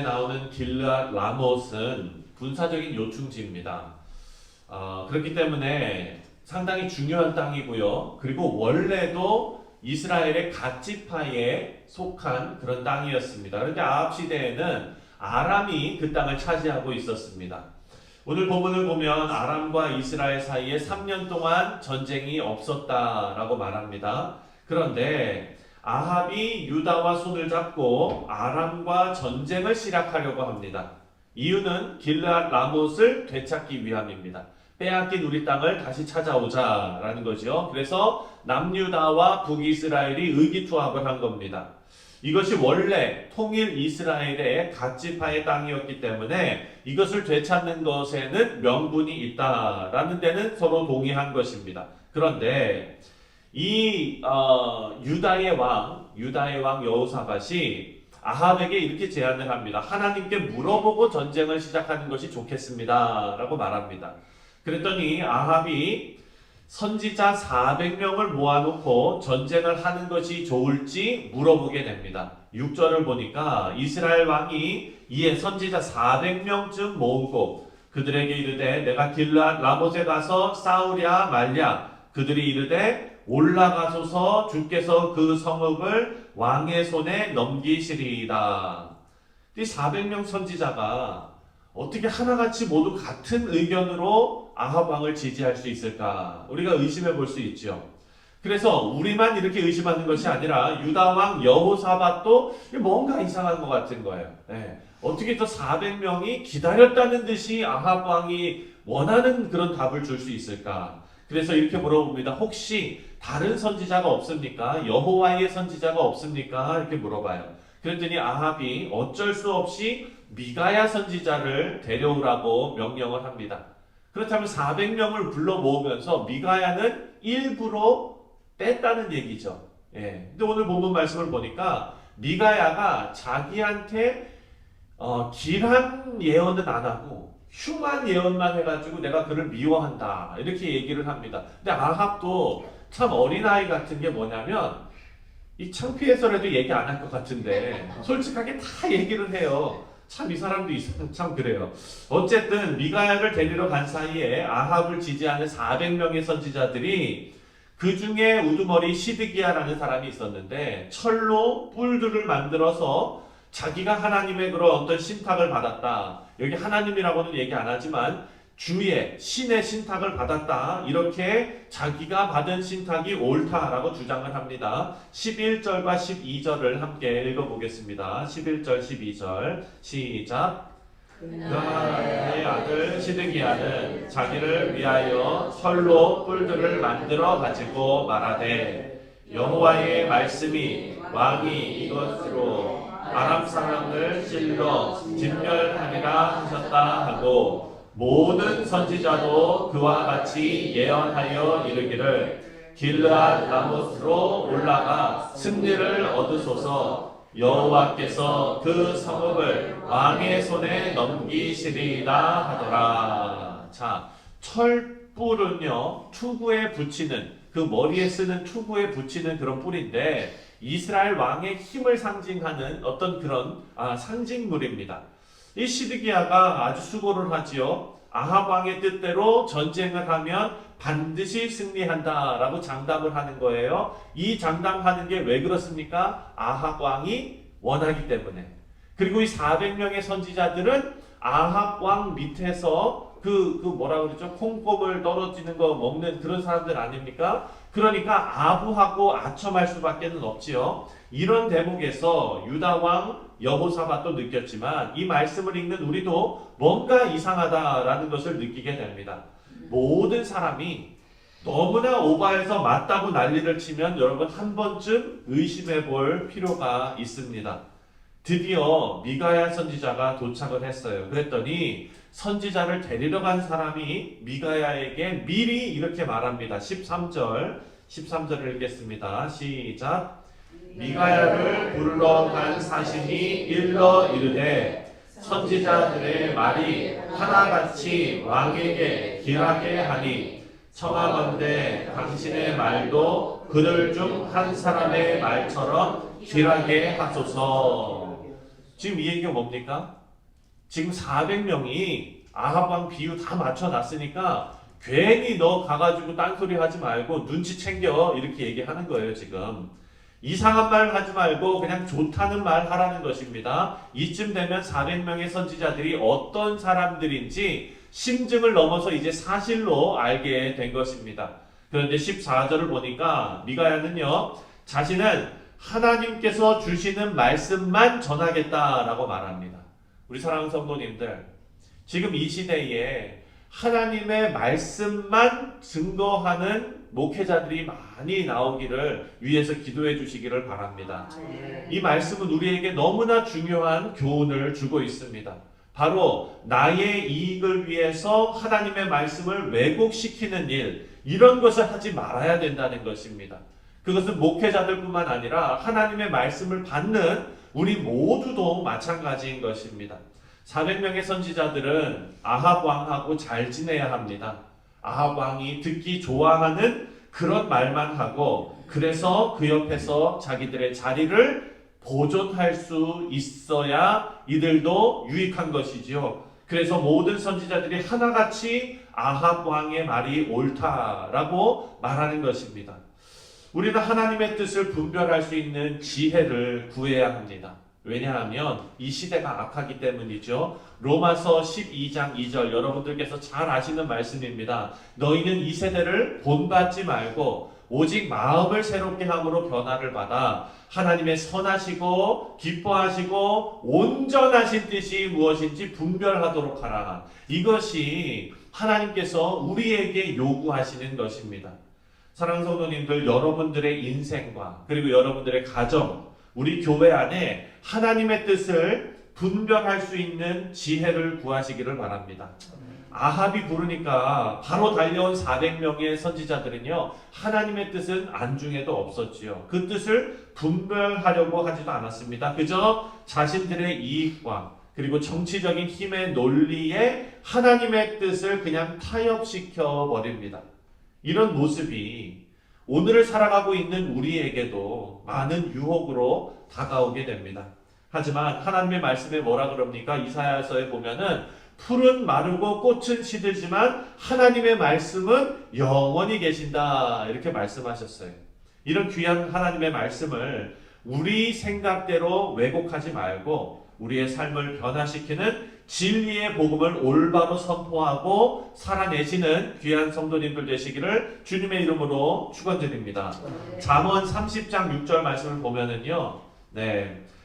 나오는 길르앗 라못은 군사적인 요충지입니다. 그렇기 때문에 상당히 중요한 땅이고요. 그리고 원래도 이스라엘의 갓지파에 속한 그런 땅이었습니다. 그런데 아합 시대에는 아람이 그 땅을 차지하고 있었습니다. 오늘 본문을 보면 아람과 이스라엘 사이에 3년 동안 전쟁이 없었다라고 말합니다. 그런데 아합이 유다와 손을 잡고 아람과 전쟁을 시작하려고 합니다. 이유는 길르앗 라못을 되찾기 위함입니다. 빼앗긴 우리 땅을 다시 찾아오자라는 거죠. 그래서 남유다와 북이스라엘이 의기투합을 한 겁니다. 이것이 원래 통일 이스라엘의 갓지파의 땅이었기 때문에 이것을 되찾는 것에는 명분이 있다라는 데는 서로 동의한 것입니다. 그런데 이 유다의 왕 여호사밧이 아합에게 이렇게 제안을 합니다. 하나님께 물어보고 전쟁을 시작하는 것이 좋겠습니다 라고 말합니다. 그랬더니 아합이 선지자 400명을 모아놓고 전쟁을 하는 것이 좋을지 물어보게 됩니다. 6절을 보니까 이스라엘 왕이 이에 선지자 400명쯤 모으고 그들에게 이르되 내가 길르앗 라못에 가서 싸우랴 말랴. 그들이 이르되 올라가소서 주께서 그 성읍을 왕의 손에 넘기시리이다. 이 400명 선지자가 어떻게 하나같이 모두 같은 의견으로 아합 왕을 지지할 수 있을까? 우리가 의심해 볼 수 있죠. 그래서 우리만 이렇게 의심하는 것이 아니라 유다 왕 여호사밧도 뭔가 이상한 것 같은 거예요. 네. 어떻게 또 400명이 기다렸다는 듯이 아합 왕이 원하는 그런 답을 줄 수 있을까? 그래서 이렇게 물어봅니다. 혹시 다른 선지자가 없습니까? 여호와의 선지자가 없습니까? 이렇게 물어봐요. 그랬더니 아합이 어쩔 수 없이 미가야 선지자를 데려오라고 명령을 합니다. 그렇다면 400명을 불러 모으면서 미가야는 일부러 뺐다는 얘기죠. 예. 근데 오늘 본문 말씀을 보니까 미가야가 자기한테 길한 예언은 안 하고 흉한 예언만 해가지고 내가 그를 미워한다 이렇게 얘기를 합니다. 근데 아합도 참 어린아이 같은 게 뭐냐면 이 창피해서라도 얘기 안 할 것 같은데 솔직하게 다 얘기를 해요. 참 이 사람도 참 그래요. 어쨌든 미가야를 데리러 간 사이에 아합을 지지하는 400명의 선지자들이 그 중에 우두머리 시드기야라는 사람이 있었는데 철로 뿔들을 만들어서 자기가 하나님의 그런 어떤 신탁을 받았다. 여기 하나님이라고는 얘기 안 하지만 주의 신의 신탁을 받았다. 이렇게 자기가 받은 신탁이 옳다라고 주장을 합니다. 11절과 12절을 함께 읽어보겠습니다. 11절 12절 시작. 그의 아들 시드기야는 자기를 위하여 철로 뿔들을 만들어 가지고 말하되 여호와의 말씀이 왕이 이것으로 아람 사람을 찔러 진멸하리라 하셨다 하고 모든 선지자도 그와 같이 예언하여 이르기를 길르앗 라못으로 올라가 승리를 얻으소서 여호와께서 그 성읍을 왕의 손에 넘기시리라 하더라. 자, 철뿔은요 투구에 붙이는 그 머리에 쓰는 투구에 붙이는 그런 뿔인데 이스라엘 왕의 힘을 상징하는 어떤 그런 상징물입니다. 이 시드기야가 아주 수고를 하지요. 아합 왕의 뜻대로 전쟁을 하면 반드시 승리한다라고 장담을 하는 거예요. 이 장담하는 게 왜 그렇습니까? 아합 왕이 원하기 때문에. 그리고 이 400명의 선지자들은 아합 왕 밑에서 뭐라 그러죠? 콩고물 떨어지는 거 먹는 그런 사람들 아닙니까? 그러니까 아부하고 아첨할 수밖에는 없지요. 이런 대목에서 유다 왕 여호사밧도 느꼈지만 이 말씀을 읽는 우리도 뭔가 이상하다라는 것을 느끼게 됩니다. 모든 사람이 너무나 오바해서 맞다고 난리를 치면 여러분 한 번쯤 의심해 볼 필요가 있습니다. 드디어 미가야 선지자가 도착을 했어요. 그랬더니 선지자를 데리러 간 사람이 미가야에게 미리 이렇게 말합니다. 13절을 읽겠습니다. 시작. 미가야를 불러 간 사신이 일러 이르되 선지자들의 말이 하나같이 왕에게 길하게 하니 청하건대 당신의 말도 그들 중 한 사람의 말처럼 길하게 하소서. 지금 이 얘기가 뭡니까? 지금 400명이 아합 왕 비유 다 맞춰놨으니까 괜히 너 가가지고 딴소리 하지 말고 눈치 챙겨 이렇게 얘기하는 거예요. 지금 이상한 말 하지 말고 그냥 좋다는 말 하라는 것입니다. 이쯤 되면 400명의 선지자들이 어떤 사람들인지 심증을 넘어서 이제 사실로 알게 된 것입니다. 그런데 14절을 보니까 미가야는요, 자신은 하나님께서 주시는 말씀만 전하겠다라고 말합니다. 우리 사랑하는 성도님들, 지금 이 시대에 하나님의 말씀만 증거하는 목회자들이 많이 나오기를 위해서 기도해 주시기를 바랍니다. 이 말씀은 우리에게 너무나 중요한 교훈을 주고 있습니다. 바로 나의 이익을 위해서 하나님의 말씀을 왜곡시키는 일, 이런 것을 하지 말아야 된다는 것입니다. 그것은 목회자들뿐만 아니라 하나님의 말씀을 받는 우리 모두도 마찬가지인 것입니다. 400명의 선지자들은 아합 왕하고 잘 지내야 합니다. 아합 왕이 듣기 좋아하는 그런 말만 하고, 그래서 그 옆에서 자기들의 자리를 보존할 수 있어야 이들도 유익한 것이지요. 그래서 모든 선지자들이 하나같이 아합 왕의 말이 옳다라고 말하는 것입니다. 우리는 하나님의 뜻을 분별할 수 있는 지혜를 구해야 합니다. 왜냐하면 이 시대가 악하기 때문이죠. 로마서 12장 2절, 여러분들께서 잘 아시는 말씀입니다. 너희는 이 세대를 본받지 말고 오직 마음을 새롭게 함으로 변화를 받아 하나님의 선하시고 기뻐하시고 온전하신 뜻이 무엇인지 분별하도록 하라. 이것이 하나님께서 우리에게 요구하시는 것입니다. 사랑하는 성도님들, 여러분들의 인생과 그리고 여러분들의 가정, 우리 교회 안에 하나님의 뜻을 분별할 수 있는 지혜를 구하시기를 바랍니다. 아합이 부르니까 바로 달려온 400명의 선지자들은요, 하나님의 뜻은 안중에도 없었지요. 그 뜻을 분별하려고 하지도 않았습니다. 그저 자신들의 이익과 그리고 정치적인 힘의 논리에 하나님의 뜻을 그냥 타협시켜 버립니다. 이런 모습이 오늘을 살아가고 있는 우리에게도 많은 유혹으로 다가오게 됩니다. 하지만 하나님의 말씀에 뭐라 그럽니까? 이사야서에 보면은 풀은 마르고 꽃은 시들지만 하나님의 말씀은 영원히 계신다, 이렇게 말씀하셨어요. 이런 귀한 하나님의 말씀을 우리 생각대로 왜곡하지 말고 우리의 삶을 변화시키는 진리의 복음을 올바로 선포하고 살아내시는 귀한 성도님들 되시기를 주님의 이름으로 축원드립니다. 잠언 30장 6절 말씀을 보면은요,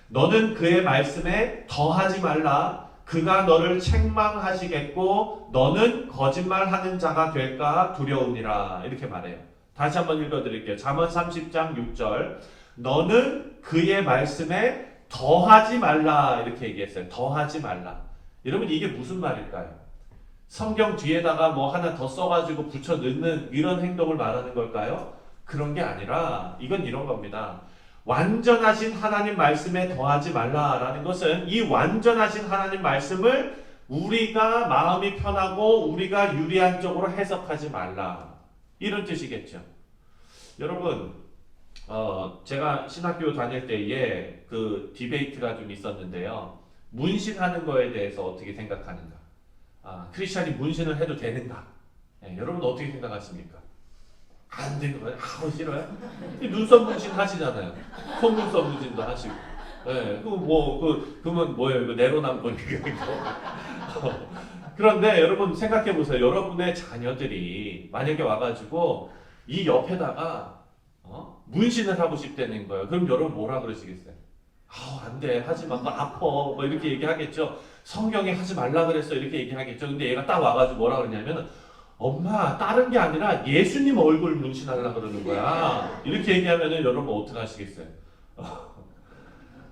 너는 그의 말씀에 더하지 말라. 그가 너를 책망하시겠고 너는 거짓말하는 자가 될까 두려우니라, 이렇게 말해요. 다시 한번 읽어드릴게요. 잠언 30장 6절, 너는 그의 말씀에 더하지 말라, 이렇게 얘기했어요. 더하지 말라. 여러분, 이게 무슨 말일까요? 성경 뒤에다가 뭐 하나 더 써가지고 붙여 넣는 이런 행동을 말하는 걸까요? 그런 게 아니라 이건 이런 겁니다. 완전하신 하나님 말씀에 더하지 말라라는 것은 이 완전하신 하나님 말씀을 우리가 마음이 편하고 우리가 유리한 쪽으로 해석하지 말라, 이런 뜻이겠죠. 여러분, 제가 신학교 다닐 때에 그 디베이트가 좀 있었는데요. 문신하는 거에 대해서 어떻게 생각하는가? 크리스찬이 문신을 해도 되는가? 여러분 어떻게 생각하십니까? 안 되는 거예요? 싫어요? 눈썹 문신 하시잖아요. 속눈썹 문신도 하시고. 그러면 뭐예요? 이거 내로남불 이거. 그런데 여러분 생각해 보세요. 여러분의 자녀들이 만약에 와가지고 이 옆에다가 문신을 하고 싶다는 거예요. 그럼 여러분 뭐라 그러시겠어요? 안 돼, 하지 마, 너 아파, 뭐 이렇게 얘기하겠죠. 성경에 하지 말라 그랬어, 이렇게 얘기하겠죠. 근데 얘가 딱 와가지고 뭐라 그러냐면, 엄마, 다른 게 아니라 예수님 얼굴 문신하려고 그러는 거야. 이렇게 얘기하면은 여러분 어떻게 하시겠어요?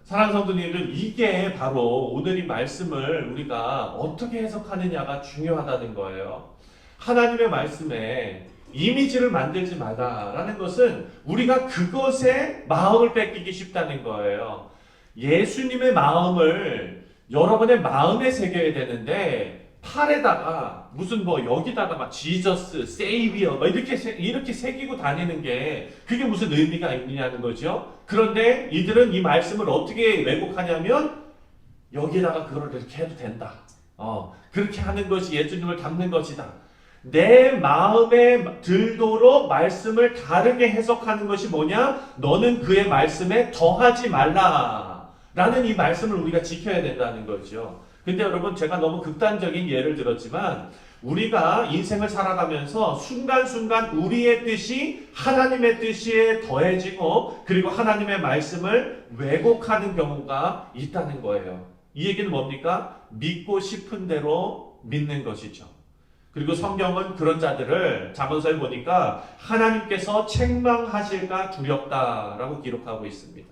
사랑하는 성도님들, 이게 바로 오늘 이 말씀을 우리가 어떻게 해석하느냐가 중요하다는 거예요. 하나님의 말씀에 이미지를 만들지 말라라는 것은 우리가 그것에 마음을 뺏기기 쉽다는 거예요. 예수님의 마음을 여러분의 마음에 새겨야 되는데 팔에다가 무슨 여기다가 막 지저스, 세이비어 이렇게 새기고 다니는 게 그게 무슨 의미가 있느냐는 거죠. 그런데 이들은 이 말씀을 어떻게 왜곡하냐면 여기다가 그걸 이렇게 해도 된다. 그렇게 하는 것이 예수님을 닮는 것이다. 내 마음에 들도록 말씀을 다르게 해석하는 것이 뭐냐? 너는 그의 말씀에 더하지 말라. 라는 이 말씀을 우리가 지켜야 된다는 거죠. 근데 여러분, 제가 너무 극단적인 예를 들었지만 우리가 인생을 살아가면서 순간순간 우리의 뜻이 하나님의 뜻에 더해지고 그리고 하나님의 말씀을 왜곡하는 경우가 있다는 거예요. 이 얘기는 뭡니까? 믿고 싶은 대로 믿는 것이죠. 그리고 성경은 그런 자들을 잠언서에 보니까 하나님께서 책망하실까 두렵다라고 기록하고 있습니다.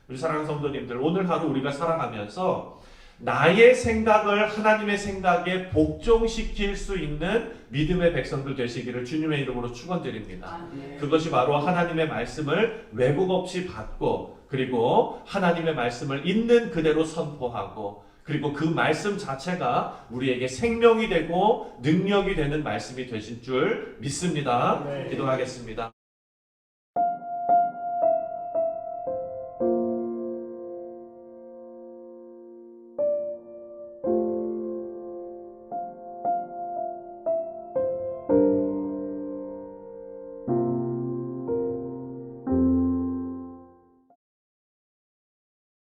우리 사랑하는 성도님들, 오늘 하루 우리가 살아가면서 나의 생각을 하나님의 생각에 복종시킬 수 있는 믿음의 백성들 되시기를 주님의 이름으로 축원드립니다. 그것이 바로 하나님의 말씀을 왜곡 없이 받고 그리고 하나님의 말씀을 있는 그대로 선포하고 그리고 그 말씀 자체가 우리에게 생명이 되고 능력이 되는 말씀이 되신 줄 믿습니다. 기도하겠습니다.